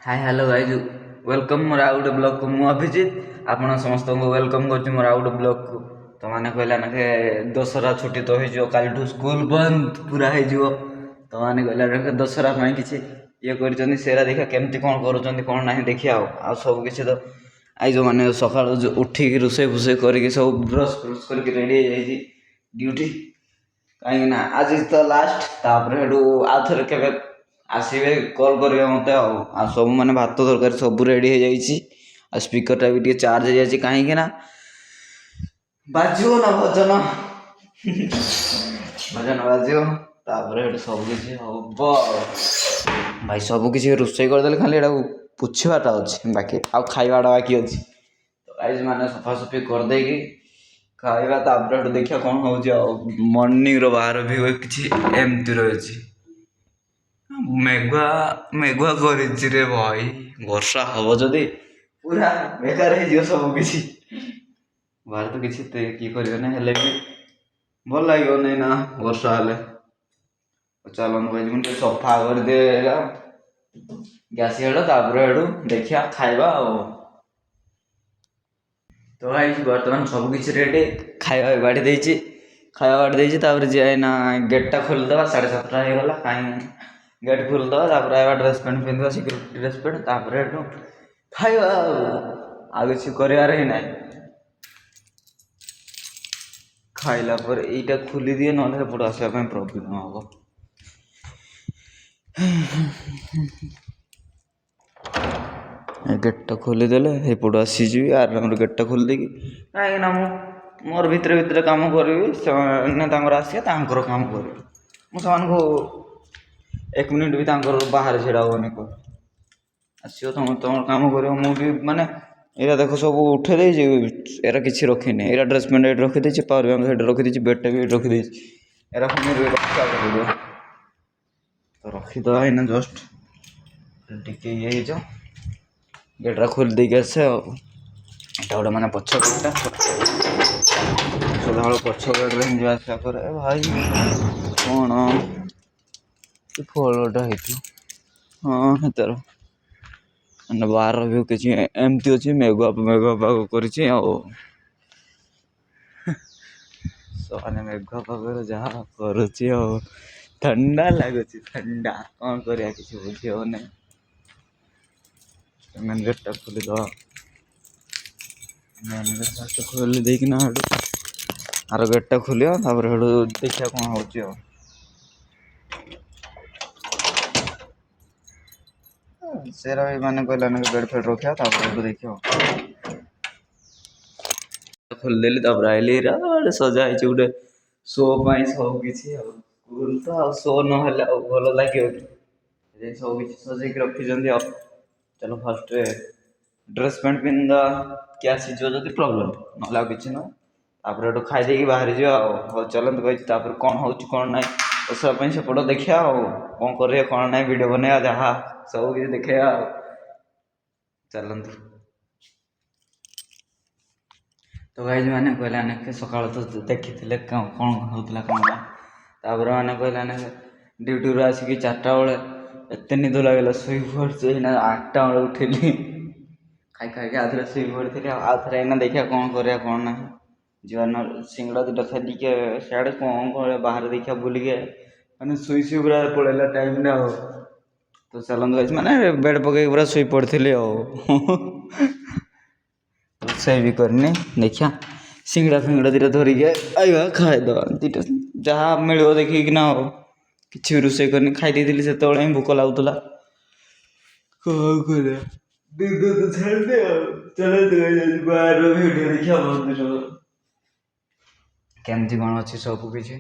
Hi hello guys welcome मोर आउ गोटे blog को मु अभिजीत आपण समस्त को वेलकम कर मोर आउ गोटे ब्लॉग को तो मैंने कहला ना दशहरा छुट्टी तो हो कालू स्कूल बंद पूरा हो तो मैंने कहला दशहरा किसी ये कर देखा केमती कौन कर कौन ना देखिए आ सब किसी तो आई जो मैंने सका उठिक रोसे फुसे कर सब ब्रश ब्रश कर रेडी हो ड्यूटी कहीं आज तो लास्ट तापर आउ थे के आसवे कल करेंगे मत सब मैंने भात तरकारी सब रेडी हो जाए स्पीकर भी चार्ज हो जाए कहीं बाजो ना भजन भजन बाजो सब किसी हम भाई सब किसी रोषे करदे खाली पुछवाटा अच्छे बाकी आउ खाइबाटा बाकी अच्छी तो गाइज मैंने सफासफी करदे खाइबा तापर देखिए कौन हो मॉर्निंग रो बाहर भी किसी एमती रही मेघुआ मेघुआ करे भाई वर्षा हम जदि पूरा बेकार हो सब किसी बाहर तो किसी किए कर भल लगे नहीं ना वर्षा हेले चलन सफा कर दे गैस देखिया खाइबा तो भाई बर्तमान सब किसी रेडी खाइबा बाड़ी देछि खाइबा बाड़ी देछि जे ना गेटा खोलीदे 7:30 होगला कहीं गेट खोलीदे आइवा ड्रेस पैंट पिंधा सिक्यूरीटी ड्रेस पैंट खाइबा आ किसी करार ही ना खाइला पर यहीटा खोली दिए ना पड़े आसवाई प्रोब्लेम हम गेटा खोलीदेले एपट आसीजी आराम गेटा खोलीदे कहीं मोर भितर भितर कम करी से आसिया कम करी मुझे 1 मिनिट भी बाहर छड़ा होनी आसो तुम तुम कम कर मुझे माने एरा देख सब उठे दे एरा किसी रखी एरा ड्रेस पैंट ये रखीदे पावर बैंक ये रखीदे बेडटा भी रखीदे एरा तो रखीद ना जस्ट टे ये गेटा खोल देके आसे गोटे मैंने पछ गेटा सदा पछ गेट्रे जा आसा करे भाई कौन फलटा हाँ तार मैंने बाहर भी किसी एमती अच्छी मेघुआ मेघुआ पाग कर मेघुआ पाग जहाँ करुच्ची ठंडा लगुच ठंडा कौन कर किसी बुझे ना मेन गेटा खोलीद मेन गेट फास्ट खोली देना आर गेटा खोलिया देखिए कौन हो सेरा भी मैंने कहला बेड फेड रखा देखिए खोलीदेली आइली सजा गोटे शो सब किसी स्कूल तो शो ना भल लगे सब किसी सजेक रखी चलो फास्ट ड्रेस पैंट पिंधा क्या सीजो जब प्रॉब्लम ना कि ना खाईदे बाहरी जा चलते कही कौन हो कौन ना सब सेपट देखा कौन कर कौन ना वीडियो बनवा जहाँ सब किसी देखे चलतु तो गाइज मैंने कहला सका तो देखी कौन होता कौन तापर मैंने कहला ड्यूटी रू आसिक 4टा बेले एत निद लगे शुई पड़ी 8टा बेले उठिली खाई खाई आधे शुई पड़ी आउे ना देखिए कौन कर कौन ना जीवन सिंगड़ा 2टा खाली सियाड़े कौन कर बाहर देखिए बुलिके मैंने शुई शुई पूरा पड़ेगा टाइम ना तो चलते मैंने बेड पकई पूरा शुई पड़ी रोषे भी करनी देखिया सिंगड़ा फिंगड़ा 2टा धरिक आइवा खाईद 2टा जहाँ मिल देखिक ना किसी भी रोषे करनी खाई से भोक लगुला कौन कर देखिया केमती कौन अच्छी सब किसी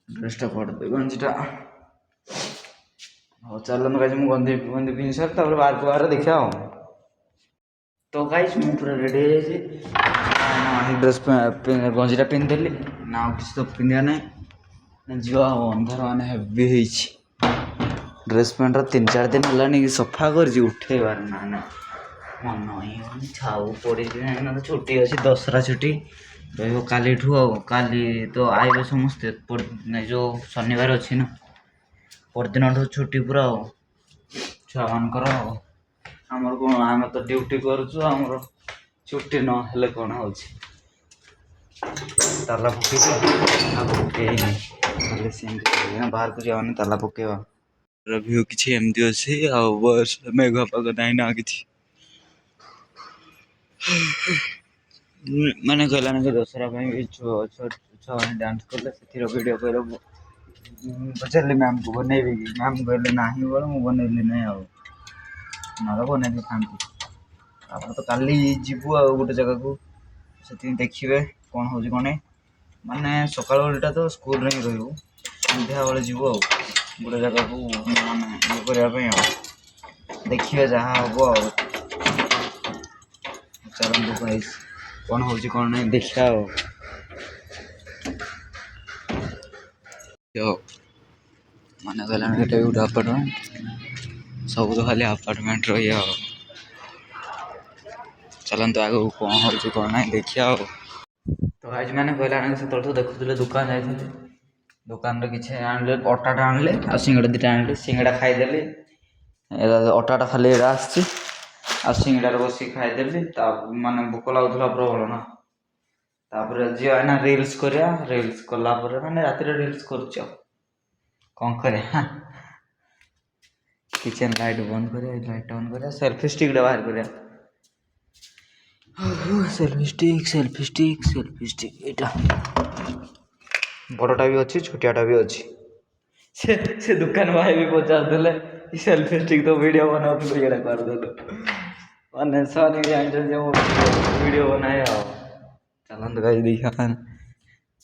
ड्रेसटा पड़े गंजीटा हाँ चलन गाइज मुझे गंजी गंजी पिंधि सारे बाहर को बाहर देखा तो गाइज मुझे पूरा रेडी हो ड्रेस गंजीटा पिंधिदेली ना किसी तो पिंधा ना जी अंधार मान हेवी ड्रेस पैंट 3-4 दिन है सफा कर उठेबार ना ना मन ही छाऊ पड़ी तो छुट्टी अच्छी दशहरा छुट्टी काली काली तो आए समस्ते जो शनिवार अच्छी ना परदिनठू छुट्टी पूरा हो छुआ मानकर आमर कौन आम तो ड्यूटी करुचु आमर छुट्टी न हेले कौन हो ताला पकई खाली सेमती बाहर को जावानी ताला पकेवा व्यू किसी एमती अच्छे आ बस मेघ पाग ना ना कि मैंने कहला दशहरा छुआ डांस कले से वीडियो कर पचारे मैम को बनैबी कि मैम कहले ना मुझे बनैली ना ना बनई था तो काली जीवु आ गोटे जगह को से देखिए कौन हो कौन माने सकाटा तो स्कूल रे रही सन्ध्या बेले जीव गोटे जगह को माने करने देखिए जहाँ हम चलते गाइस कौन हो कौन नहीं देखा मन गला गोटे अपार्टमेंट सब तो खाली अपार्टमेंट रही चलते आगे कौन हो कौन ना देखिए तो आज मैंने कहला से देखुले दुकान जाते दुकान किसी आने अटाटा आनले आ सिंगड़ा दुटा आनले सिंगड़ा खाईदेली अटाटा खाली आसी आ सिंगड़ार बस खाईदेली माने भोक लगुला प्रबल ना तापर जी आना रिल्स करा रिल्स कलापर मैंने रात रिल्स कर कौन कर किचन लाइट बंद कर लाइट ऑन कर सेल्फी स्टिक बाहर कर सेल्फी स्टिक एटा बड़टा भी अच्छी छोटियाटा भी अच्छी से दुकान भाई भी पचार सेल्फी स्टिक तो वीडियो बनाऊँ ये करदेलु मैंने सर वीडियो बनाए चलते गाइस देखा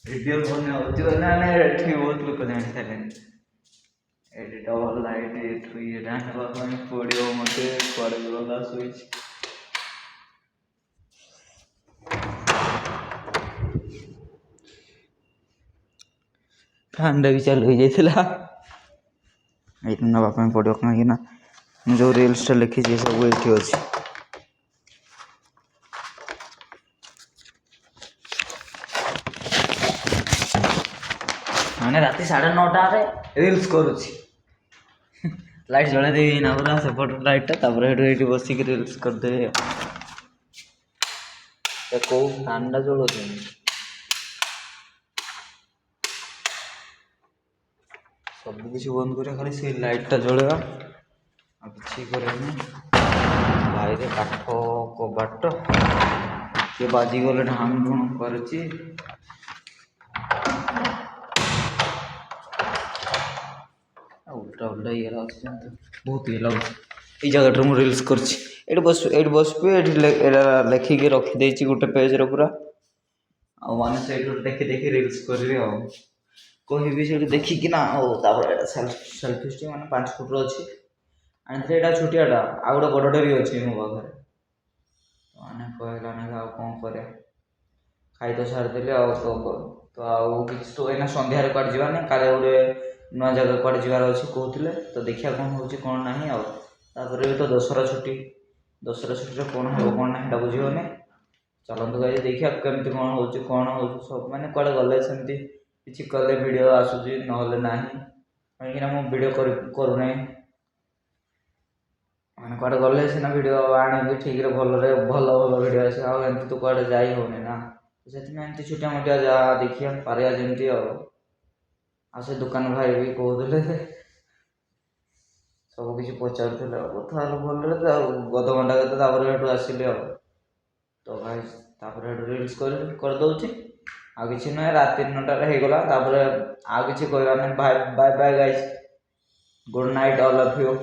वीडियो बना बहुत लोग जानी सारे एडिट डबल लाइट पड़ो मत कड़े गला स्विच फैन भी चालू हो जाता नापी पड़ो कहीं जो रिल्सटा लिखी सब ये अच्छे मैंने राति 9:30 रिल्स करुच्ची लाइट जल देवी ना पूरा सेपट लाइटा ये बसिक रिल्स करदे कौ फैन जल सब किसी बंद कर खाली से लाइटा जलवा कि भाई काठ कबाट सी बाजिगले ढाण ढुण कर उल्टा उल्टा ये बहुत ये लगे जगह मुझे रिल्स कर बस लिखिकी रखीदे गोटे पेज पूरा आने से देखी देखी रिल्स करी कहि से देखिकी ना सेल्फी स्टिक मैंने 5 फुट अच्छी आनी यहाँ छोटियाटा आ गए बड़टे भी अच्छे मो पाखे मैंने कहला कौन कर खाई तो सारीदेली तो आउ तो यहाँ सन्धार कड़े जावानी काले गोटे नुआ जगह कड़े जबार अच्छे कहते तो देखिए कौन हो कौन ना आपर भी तो दशहरा छुट्टी कौन हो कौन ना बुझे चलते गाइस देखिए केमती कौन हो सब मैंने कड़े गले सेमती किसी कले वीडियो आसूसी ना कहीं वीडियो करूना मैंने कड़े गले सीना वीडियो आने ठीक भल भल वीडियो आस एमती तो कड़े जा होनी ना से एमती छोटिया मोटिया जहाँ देखिए पारिया जमी से दुकान भाई भी कहते सब किसी पचार कथा भल गद घंटा के आसिली तो भाई रिल्स करदे आ कि ना रात 9:30 होगला आ कि कहना bye bye guys good night all of you.